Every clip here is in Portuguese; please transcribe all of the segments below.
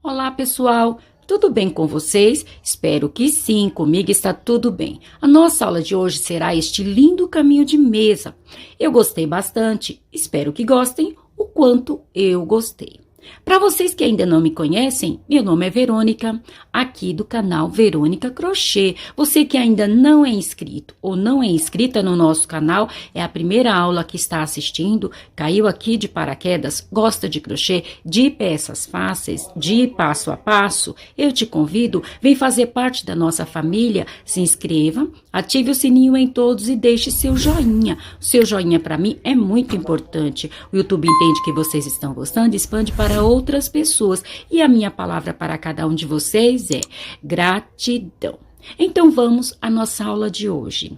Olá, pessoal! Tudo bem com vocês? Espero que sim, comigo está tudo bem. A nossa aula de hoje será este lindo caminho de mesa. Eu gostei bastante, espero que gostem o quanto eu gostei. Para vocês que ainda não me conhecem, meu nome é Verônica, aqui do canal Verônica Crochê. Você que ainda não é inscrito ou não é inscrita no nosso canal, é a primeira aula que está assistindo, caiu aqui de paraquedas, gosta de crochê, de peças fáceis, de passo a passo, eu te convido, vem fazer parte da nossa família, se inscreva, ative o sininho em todos e deixe seu joinha. O seu joinha para mim é muito importante. O YouTube entende que vocês estão gostando e expande para outras pessoas. E a minha palavra para cada um de vocês é gratidão. Então vamos à nossa aula de hoje.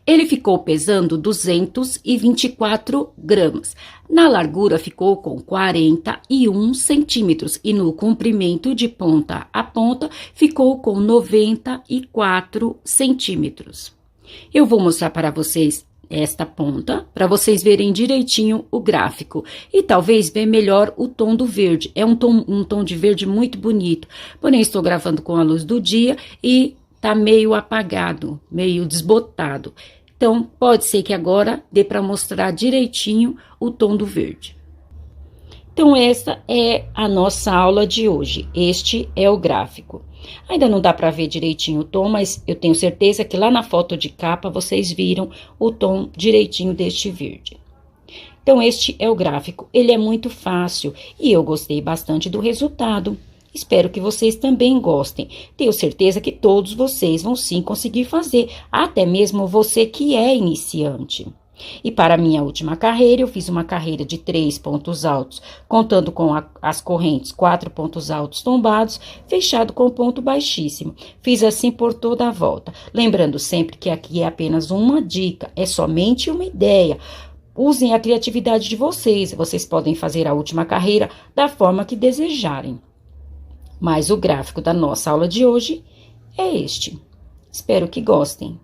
Ele ficou pesando 224 gramas. Na largura ficou com 41 centímetros e no comprimento de ponta a ponta ficou com 94 centímetros. Eu vou mostrar para vocês esta ponta, para vocês verem direitinho o gráfico. E talvez ver melhor o tom do verde. É um tom de verde muito bonito. Porém, estou gravando com a luz do dia e tá meio apagado, meio desbotado. Então, pode ser que agora dê para mostrar direitinho o tom do verde. Então, essa é a nossa aula de hoje. Este é o gráfico. Ainda não dá para ver direitinho o tom, mas eu tenho certeza que lá na foto de capa vocês viram o tom direitinho deste verde. Então, este é o gráfico. Ele é muito fácil e eu gostei bastante do resultado. Espero que vocês também gostem. Tenho certeza que todos vocês vão sim conseguir fazer, até mesmo você que é iniciante. E para a minha última carreira, eu fiz uma carreira de 3 pontos altos, contando com as correntes 4 pontos altos tombados, fechado com ponto baixíssimo. Fiz assim por toda a volta. Lembrando sempre que aqui é apenas uma dica, é somente uma ideia. Usem a criatividade de vocês, vocês podem fazer a última carreira da forma que desejarem. Mas o gráfico da nossa aula de hoje é este. Espero que gostem.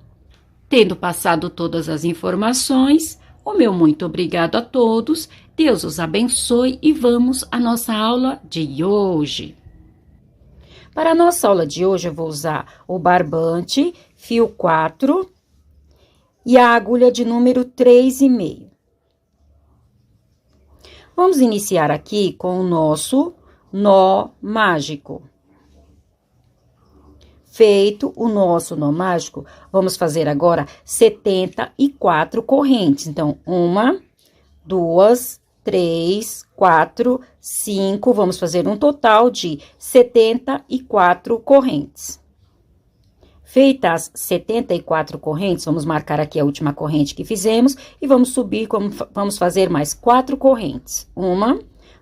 Tendo passado todas as informações, o meu muito obrigado a todos, Deus os abençoe e vamos à nossa aula de hoje. Para a nossa aula de hoje, eu vou usar o barbante, fio 4 e a agulha de número 3,5. Vamos iniciar aqui com o nosso nó mágico. Feito o nosso nó mágico, vamos fazer agora 74 correntes. Então, 1, 2, 3, 4, 5, vamos fazer um total de 74 correntes. Feitas as 74 correntes, vamos marcar aqui a última corrente que fizemos e vamos subir, vamos fazer mais 4 correntes. 1,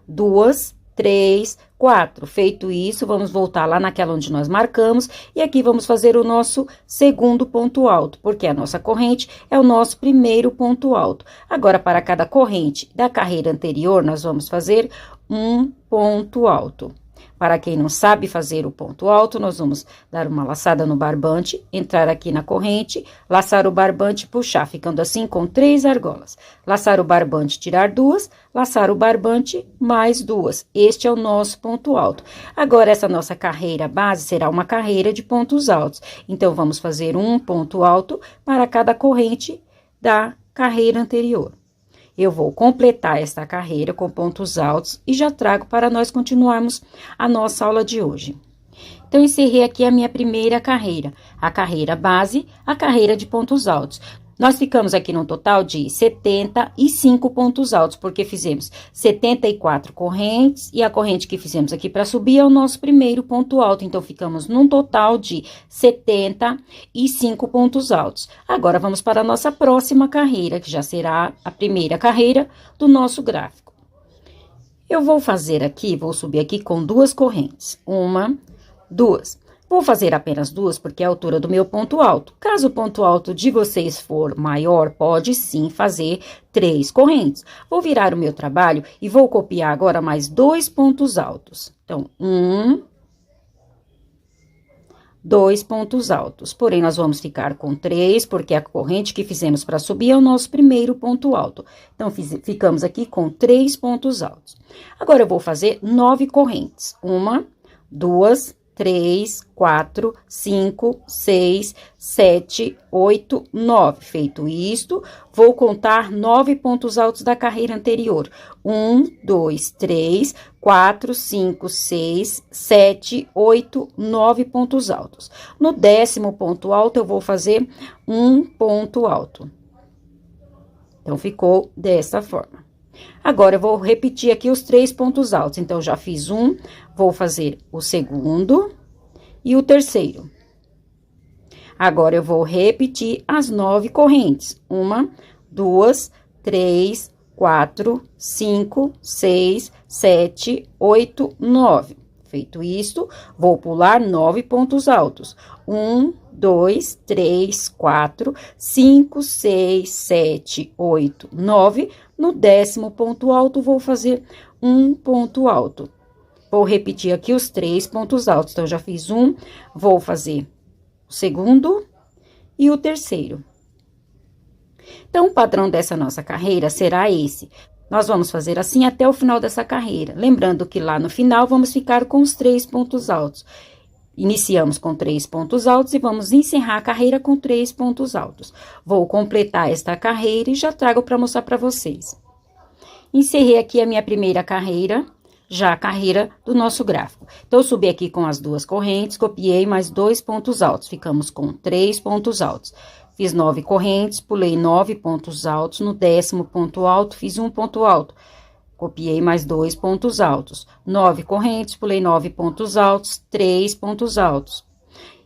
2, 3, 4. Feito isso, vamos voltar lá naquela onde nós marcamos e aqui vamos fazer o nosso segundo ponto alto, porque a nossa corrente é o nosso primeiro ponto alto. Agora, para cada corrente da carreira anterior, nós vamos fazer um ponto alto. Para quem não sabe fazer o ponto alto, nós vamos dar uma laçada no barbante, entrar aqui na corrente, laçar o barbante e puxar, ficando assim com 3 argolas. Laçar o barbante, tirar 2, laçar o barbante, mais 2. Este é o nosso ponto alto. Agora, essa nossa carreira base será uma carreira de pontos altos. Então, vamos fazer um ponto alto para cada corrente da carreira anterior. Eu vou completar esta carreira com pontos altos e já trago para nós continuarmos a nossa aula de hoje. Então, encerrei aqui a minha primeira carreira, a carreira base, a carreira de pontos altos. Nós ficamos aqui num total de 75 pontos altos, porque fizemos 74 correntes e a corrente que fizemos aqui para subir é o nosso primeiro ponto alto. Então, ficamos num total de 75 pontos altos. Agora, vamos para a nossa próxima carreira, que já será a primeira carreira do nosso gráfico. Eu vou fazer aqui, vou subir aqui com 2 correntes. 1, 2. Vou fazer apenas 2 porque é a altura do meu ponto alto. Caso o ponto alto de vocês for maior, pode sim fazer 3 correntes. Vou virar o meu trabalho e vou copiar agora mais 2 pontos altos. Então, 2 pontos altos. Porém, nós vamos ficar com 3, porque a corrente que fizemos para subir é o nosso primeiro ponto alto. Então, ficamos aqui com 3 pontos altos. Agora, eu vou fazer 9 correntes. 1, 2, 3, 4, 5, 6, 7, 8, 9. Feito isto, vou contar 9 pontos altos da carreira anterior. 1, 2, 3, 4, 5, 6, 7, 8, 9 pontos altos. No 10º ponto alto, eu vou fazer um ponto alto. Então, ficou dessa forma. Agora, eu vou repetir aqui os 3 pontos altos. Então, já fiz um, vou fazer o segundo e o terceiro. Agora, eu vou repetir as 9 correntes. 1, 2, 3, 4, 5, 6, 7, 8, 9. Feito isto, vou pular 9 pontos altos. 1, 2, 3, 4, 5, 6, 7, 8, 9. No 10º ponto alto, vou fazer um ponto alto. Vou repetir aqui os 3 pontos altos. Então, já fiz um, vou fazer o segundo e o terceiro. Então, o padrão dessa nossa carreira será esse. Nós vamos fazer assim até o final dessa carreira. Lembrando que lá no final, vamos ficar com os 3 pontos altos. Iniciamos com 3 pontos altos e vamos encerrar a carreira com 3 pontos altos. Vou completar esta carreira e já trago para mostrar para vocês. Encerrei aqui a minha primeira carreira, já a carreira do nosso gráfico. Então, eu subi aqui com as 2 correntes, copiei mais 2 pontos altos, ficamos com 3 pontos altos. Fiz 9 correntes, pulei 9 pontos altos, no 10º ponto alto, fiz um ponto alto. Copiei mais 2 pontos altos. 9 correntes, pulei 9 pontos altos, 3 pontos altos.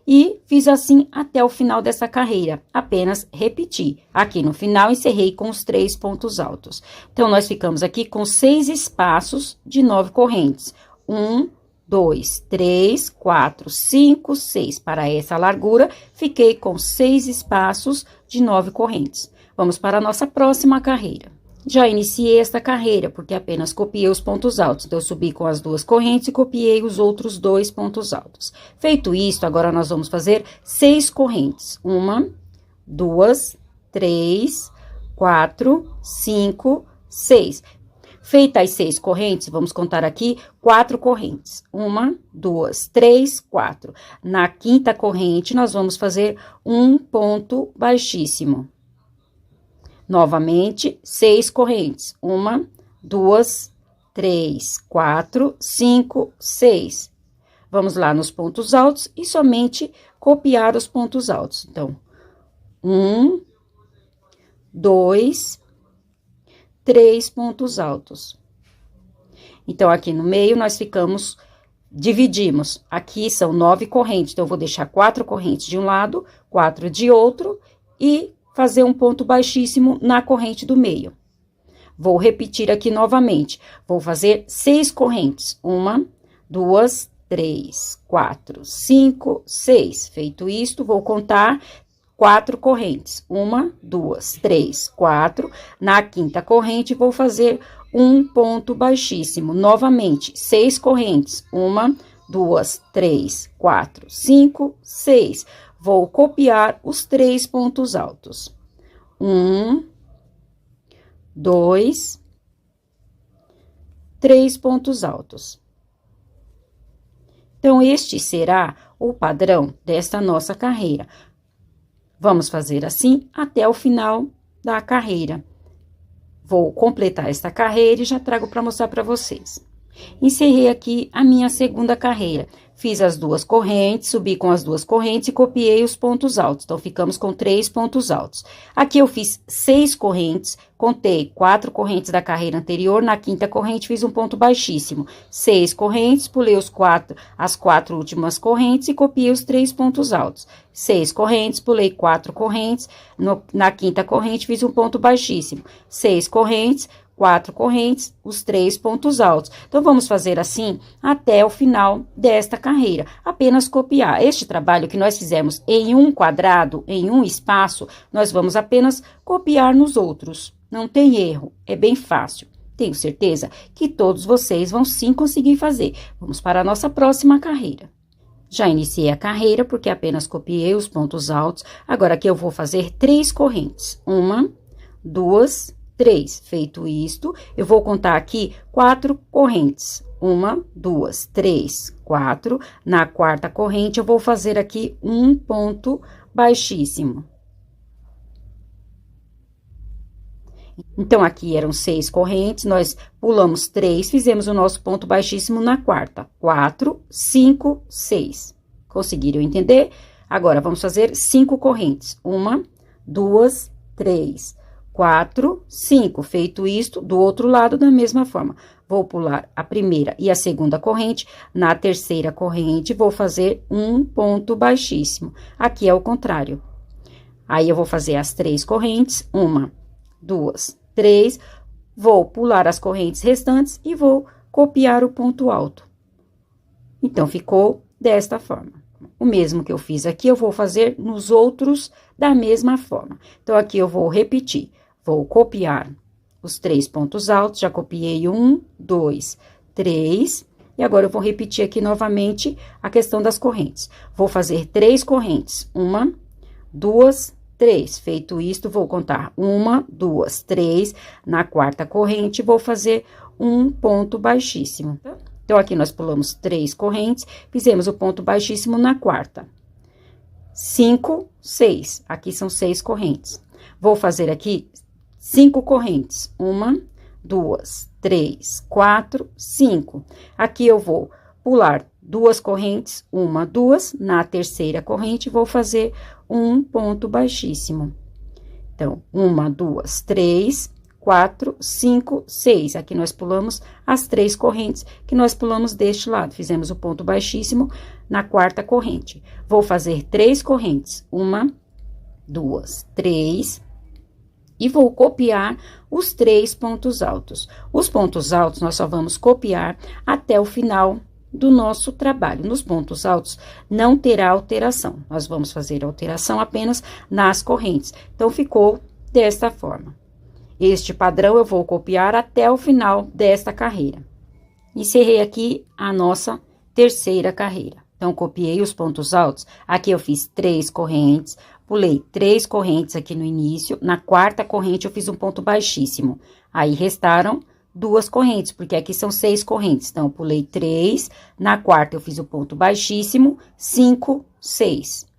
E fiz assim até o final dessa carreira, apenas repeti. Aqui no final, encerrei com os 3 pontos altos. Então, nós ficamos aqui com 6 espaços de 9 correntes. 1, 2, 3, 4, 5, 6. Para essa largura, fiquei com 6 espaços de 9 correntes. Vamos para a nossa próxima carreira. Já iniciei esta carreira, porque apenas copiei os pontos altos. Então, eu subi com as 2 correntes e copiei os outros 2 pontos altos. Feito isto, agora nós vamos fazer 6 correntes. 1, 2, 3, 4, 5, 6. Feitas as 6 correntes, vamos contar aqui 4 correntes. 1, 2, 3, 4. Na 5ª corrente, nós vamos fazer um ponto baixíssimo. Novamente, 6 correntes. 1, 2, 3, 4, 5, 6. Vamos lá nos pontos altos e somente copiar os pontos altos. Então, 1, 2, 3 pontos altos. Então, aqui no meio, nós dividimos. Aqui são 9 correntes, então, eu vou deixar 4 correntes de um lado, 4 de outro e fazer um ponto baixíssimo na corrente do meio. Vou repetir aqui novamente. Vou fazer 6 correntes. 1, 2, 3, 4, 5, 6. Feito isto, vou contar 4 correntes. 1, 2, 3, 4. Na 5ª corrente, vou fazer um ponto baixíssimo. Novamente, 6 correntes. 1, 2, 3, 4, 5, 6. Vou copiar os 3 pontos altos. 1, 2, 3 pontos altos. Então, este será o padrão desta nossa carreira. Vamos fazer assim até o final da carreira. Vou completar esta carreira e já trago para mostrar para vocês. Encerrei aqui a minha segunda carreira. Fiz as 2 correntes, subi com as 2 correntes e copiei os pontos altos. Então, ficamos com 3 pontos altos. Aqui, eu fiz 6 correntes, contei 4 correntes da carreira anterior. Na 5ª corrente, fiz um ponto baixíssimo. 6 correntes, pulei as 4 últimas correntes e copiei os 3 pontos altos. 6 correntes, pulei 4 correntes. Na 5ª corrente, fiz um ponto baixíssimo. 6 correntes, 4 correntes, os 3 pontos altos. Então, vamos fazer assim até o final desta carreira. Apenas copiar. Este trabalho que nós fizemos em um quadrado, em um espaço, nós vamos apenas copiar nos outros. Não tem erro, é bem fácil. Tenho certeza que todos vocês vão sim conseguir fazer. Vamos para a nossa próxima carreira. Já iniciei a carreira porque apenas copiei os pontos altos. Agora, aqui eu vou fazer 3 correntes. 1, 2, 3. Feito isto, eu vou contar aqui 4 correntes. uma, duas, três, quatro. Na quarta corrente, eu vou fazer aqui um ponto baixíssimo. Então, aqui eram 6 correntes, nós pulamos 3, fizemos o nosso ponto baixíssimo na quarta. 4, 5, 6. Conseguiram entender? Agora, vamos fazer 5 correntes. 1, 2, 3, 4, 5. Feito isto, do outro lado, da mesma forma. Vou pular a primeira e a segunda corrente. Na terceira corrente, vou fazer um ponto baixíssimo. Aqui é o contrário. Aí, eu vou fazer as 3 correntes. 1, 2, 3. Vou pular as correntes restantes e vou copiar o ponto alto. Então, ficou desta forma. O mesmo que eu fiz aqui, eu vou fazer nos outros da mesma forma. Então, aqui eu vou repetir. Vou copiar os 3 pontos altos, já copiei 1, 2, 3. E agora, eu vou repetir aqui novamente a questão das correntes. Vou fazer 3 correntes. 1, 2, 3. Feito isto, vou contar 1, 2, 3. Na quarta corrente, vou fazer um ponto baixíssimo. Então, aqui nós pulamos 3 correntes, fizemos o ponto baixíssimo na quarta. 5, 6. Aqui são 6 correntes. Vou fazer aqui 5 correntes. 1, 2, 3, 4, 5. Aqui eu vou pular 2 correntes, 1, 2. Na terceira corrente, vou fazer um ponto baixíssimo. Então, 1, 2, 3, 4, 5, 6. Aqui nós pulamos as 3 correntes que nós pulamos deste lado. Fizemos o ponto baixíssimo na quarta corrente. Vou fazer 3 correntes. 1, 2, 3. E vou copiar os 3 pontos altos. Os pontos altos, nós só vamos copiar até o final do nosso trabalho. Nos pontos altos, não terá alteração. Nós vamos fazer alteração apenas nas correntes. Então, ficou desta forma. Este padrão eu vou copiar até o final desta carreira. Encerrei aqui a nossa terceira carreira. Então, copiei os pontos altos. Aqui eu fiz 3 correntes, pulei 3 correntes aqui no início. Na quarta corrente, eu fiz um ponto baixíssimo. Aí, restaram 2 correntes, porque aqui são 6 correntes. Então, eu pulei 3, na quarta eu fiz o ponto baixíssimo, 5, 6.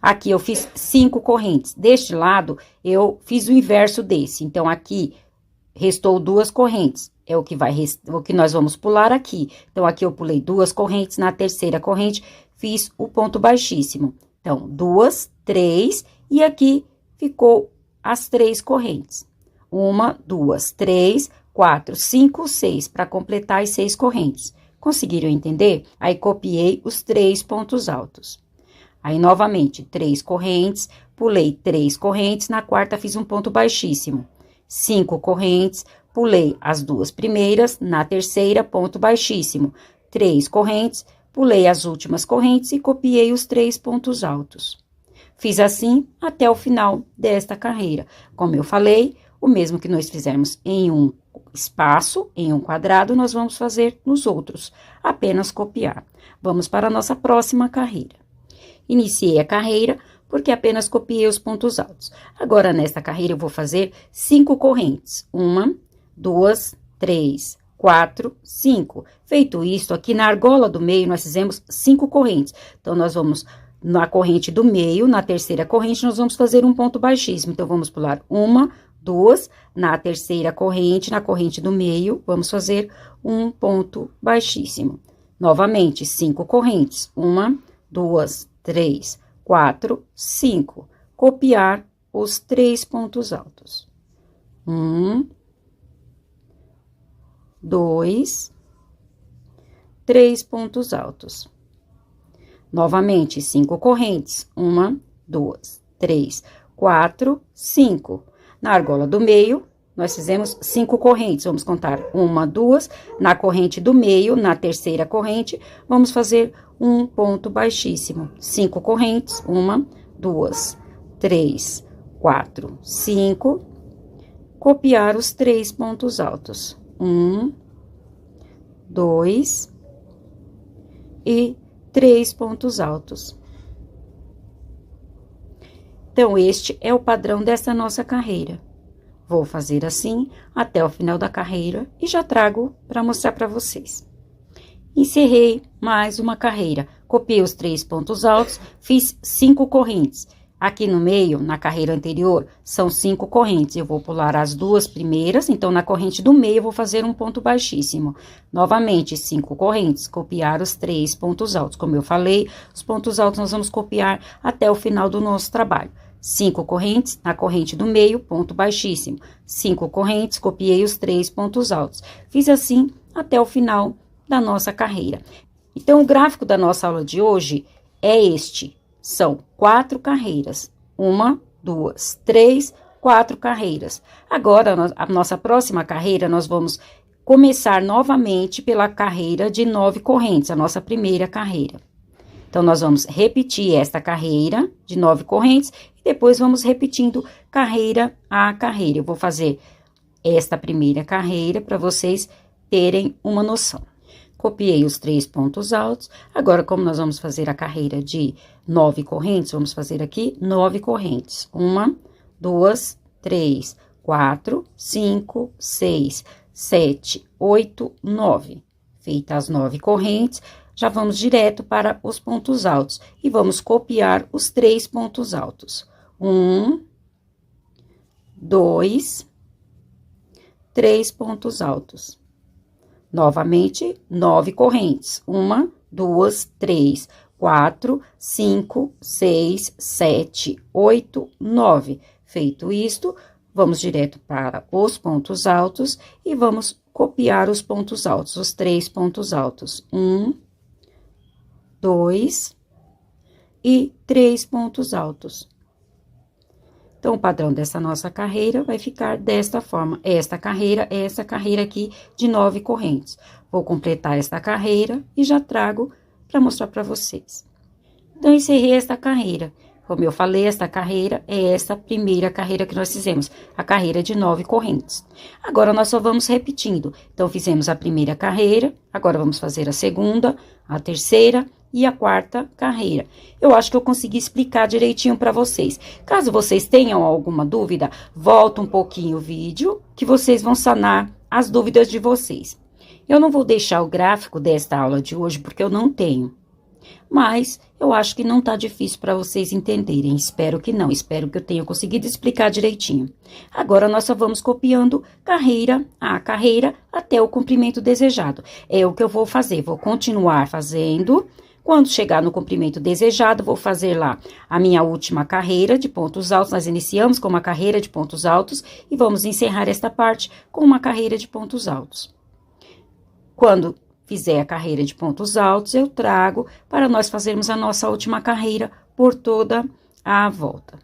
Aqui eu fiz 5 correntes. Deste lado, eu fiz o inverso desse. Então, aqui restou 2 correntes. É o que nós vamos pular aqui. Então, aqui eu pulei 2 correntes, na terceira corrente, fiz o ponto baixíssimo. Então, 2, 3, e aqui ficou as 3 correntes. 1, 2, 3, 4, 5, 6, para completar as 6 correntes. Conseguiram entender? Aí, copiei os 3 pontos altos. Aí, novamente, 3 correntes, pulei 3 correntes, na quarta fiz um ponto baixíssimo. 5 correntes, pulei as 2 primeiras, na terceira, ponto baixíssimo. 3 correntes, pulei as últimas correntes e copiei os 3 pontos altos. Fiz assim até o final desta carreira. Como eu falei, o mesmo que nós fizemos em um espaço, em um quadrado, nós vamos fazer nos outros, apenas copiar. Vamos para a nossa próxima carreira. Iniciei a carreira porque apenas copiei os pontos altos. Agora, nesta carreira, eu vou fazer 5 correntes. 1, 2, 3, 4, 5. Feito isso, aqui na argola do meio, nós fizemos 5 correntes. Então, nós vamos na corrente do meio, na terceira corrente, nós vamos fazer um ponto baixíssimo. Então, vamos pular 1, 2, na terceira corrente, na corrente do meio, vamos fazer um ponto baixíssimo. Novamente, 5 correntes. 1, 2, 3, 4, 5. Copiar os 3 pontos altos. 1, 2, 3 pontos altos. Novamente, 5 correntes. 1, 2, 3, 4, 5. Na argola do meio, nós fizemos 5 correntes. Vamos contar 1, 2. Na corrente do meio, na terceira corrente, vamos fazer um ponto baixíssimo. 5 correntes. 1, 2, 3, 4, 5. Copiar os 3 pontos altos. 1, 2 e 3 pontos altos. Então, este é o padrão dessa nossa carreira. Vou fazer assim até o final da carreira e já trago para mostrar para vocês. Encerrei mais uma carreira. Copiei os 3 pontos altos, fiz 5 correntes. Aqui no meio, na carreira anterior, são 5 correntes. Eu vou pular as 2 primeiras, então na corrente do meio eu vou fazer um ponto baixíssimo. Novamente, 5 correntes, copiar os 3 pontos altos. Como eu falei, os pontos altos nós vamos copiar até o final do nosso trabalho. 5 correntes, na corrente do meio, ponto baixíssimo. 5 correntes, copiei os 3 pontos altos. Fiz assim até o final da nossa carreira. Então, o gráfico da nossa aula de hoje é este. São 4 carreiras. 1, 2, 3, 4 carreiras. Agora, a nossa próxima carreira, nós vamos começar novamente pela carreira de 9 correntes, a nossa primeira carreira. Então, nós vamos repetir esta carreira de 9 correntes e depois vamos repetindo carreira a carreira. Eu vou fazer esta primeira carreira para vocês terem uma noção. Copiei os 3 pontos altos. Agora, como nós vamos fazer a carreira de 9 correntes, vamos fazer aqui 9 correntes. 1, 2, 3, 4, 5, 6, 7, 8, 9. Feitas as 9 correntes, já vamos direto para os pontos altos. E vamos copiar os 3 pontos altos. 1, 2, 3 pontos altos. Novamente, 9 correntes. 1, 2, 3, 4, 5, 6, 7, 8, 9. Feito isto, vamos direto para os pontos altos e vamos copiar os pontos altos, os 3 pontos altos. 1, 2 e 3 pontos altos. Então, o padrão dessa nossa carreira vai ficar desta forma. Esta carreira é essa carreira aqui de 9 correntes. Vou completar esta carreira e já trago para mostrar para vocês. Então, encerrei esta carreira. Como eu falei, esta carreira é essa primeira carreira que nós fizemos, a carreira de 9 correntes. Agora, nós só vamos repetindo. Então, fizemos a primeira carreira, agora vamos fazer a segunda, a terceira e a quarta carreira. Eu acho que eu consegui explicar direitinho para vocês. Caso vocês tenham alguma dúvida, volta um pouquinho o vídeo, que vocês vão sanar as dúvidas de vocês. Eu não vou deixar o gráfico desta aula de hoje, porque eu não tenho. Mas eu acho que não tá difícil para vocês entenderem. Espero que não. Espero que eu tenha conseguido explicar direitinho. Agora, nós só vamos copiando carreira a carreira até o comprimento desejado. É o que eu vou fazer. Vou continuar fazendo. Quando chegar no comprimento desejado, vou fazer lá a minha última carreira de pontos altos. Nós iniciamos com uma carreira de pontos altos e vamos encerrar esta parte com uma carreira de pontos altos. Quando fizer a carreira de pontos altos, eu trago para nós fazermos a nossa última carreira por toda a volta.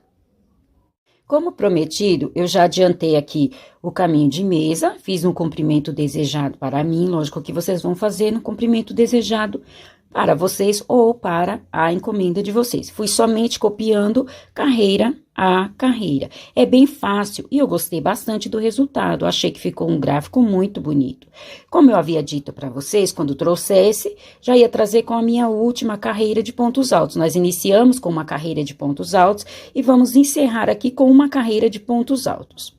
Como prometido, eu já adiantei aqui o caminho de mesa, fiz um comprimento desejado para mim, lógico que vocês vão fazer no comprimento desejado para vocês ou para a encomenda de vocês. Fui somente copiando carreira a carreira. É bem fácil e eu gostei bastante do resultado. Achei que ficou um gráfico muito bonito. Como eu havia dito para vocês, quando trouxesse, já ia trazer com a minha última carreira de pontos altos. Nós iniciamos com uma carreira de pontos altos e vamos encerrar aqui com uma carreira de pontos altos.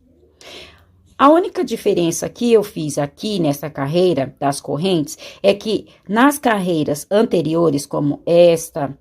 A única diferença que eu fiz aqui nessa carreira das correntes é que nas carreiras anteriores, como esta,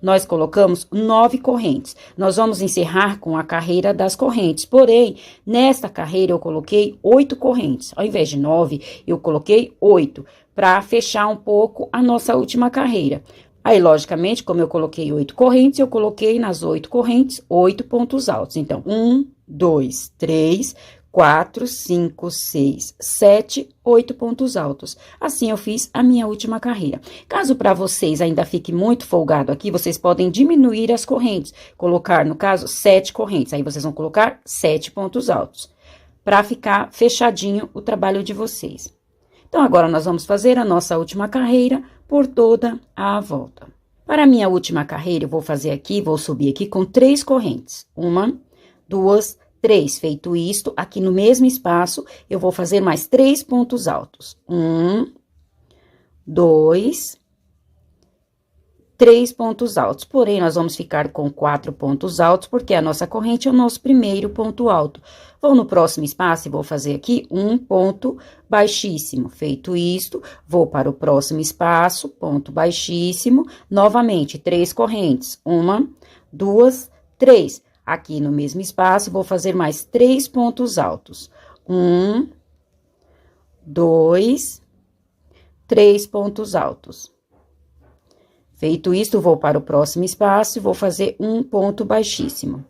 nós colocamos 9 correntes. Nós vamos encerrar com a carreira das correntes. Porém, nesta carreira eu coloquei 8 correntes. Ao invés de 9, eu coloquei 8, para fechar um pouco a nossa última carreira. Aí, logicamente, como eu coloquei 8 correntes, eu coloquei nas 8 correntes 8 pontos altos. Então, 1, 2, 3, 4, 5, 6, 7, 8 pontos altos. Assim, eu fiz a minha última carreira. Caso para vocês ainda fique muito folgado aqui, vocês podem diminuir as correntes. Colocar, no caso, 7 correntes. Aí, vocês vão colocar 7 pontos altos. Para ficar fechadinho o trabalho de vocês. Então, agora nós vamos fazer a nossa última carreira por toda a volta. Para a minha última carreira, eu vou fazer aqui, vou subir aqui com 3 correntes. 1, 2, 3. Feito isto, aqui no mesmo espaço, eu vou fazer mais 3 pontos altos. 1, 2, 3 pontos altos. Porém, nós vamos ficar com 4 pontos altos, porque a nossa corrente é o nosso primeiro ponto alto. Vou no próximo espaço e vou fazer aqui um ponto baixíssimo. Feito isto, vou para o próximo espaço, ponto baixíssimo. Novamente, 3 correntes. 1, 2, 3. Aqui no mesmo espaço, vou fazer mais 3 pontos altos. 1, 2, 3 pontos altos. Feito isto, vou para o próximo espaço e vou fazer um ponto baixíssimo.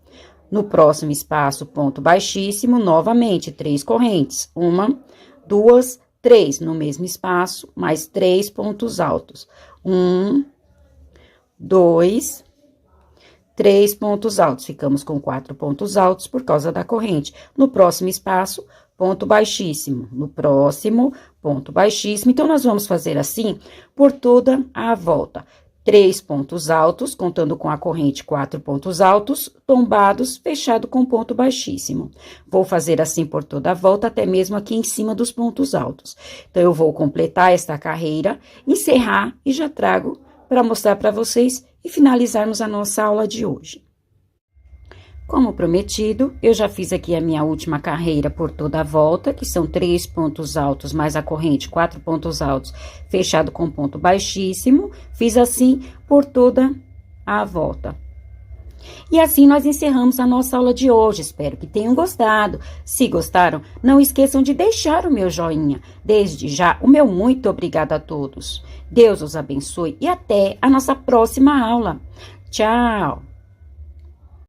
No próximo espaço, ponto baixíssimo, novamente, 3 correntes. 1, 2, 3. No mesmo espaço, mais 3 pontos altos. 1, 2, 3 pontos altos. Ficamos com 4 pontos altos por causa da corrente. No próximo espaço, ponto baixíssimo. No próximo, ponto baixíssimo. Então, nós vamos fazer assim por toda a volta. 3 pontos altos, contando com a corrente, 4 pontos altos, tombados, fechado com ponto baixíssimo. Vou fazer assim por toda a volta, até mesmo aqui em cima dos pontos altos. Então, eu vou completar esta carreira, encerrar e já trago para mostrar para vocês e finalizarmos a nossa aula de hoje. Como prometido, eu já fiz aqui a minha última carreira por toda a volta, que são 3 pontos altos mais a corrente, 4 pontos altos, fechado com ponto baixíssimo. Fiz assim por toda a volta. E assim nós encerramos a nossa aula de hoje. Espero que tenham gostado. Se gostaram, não esqueçam de deixar o meu joinha. Desde já, o meu muito obrigada a todos. Deus os abençoe e até a nossa próxima aula. Tchau!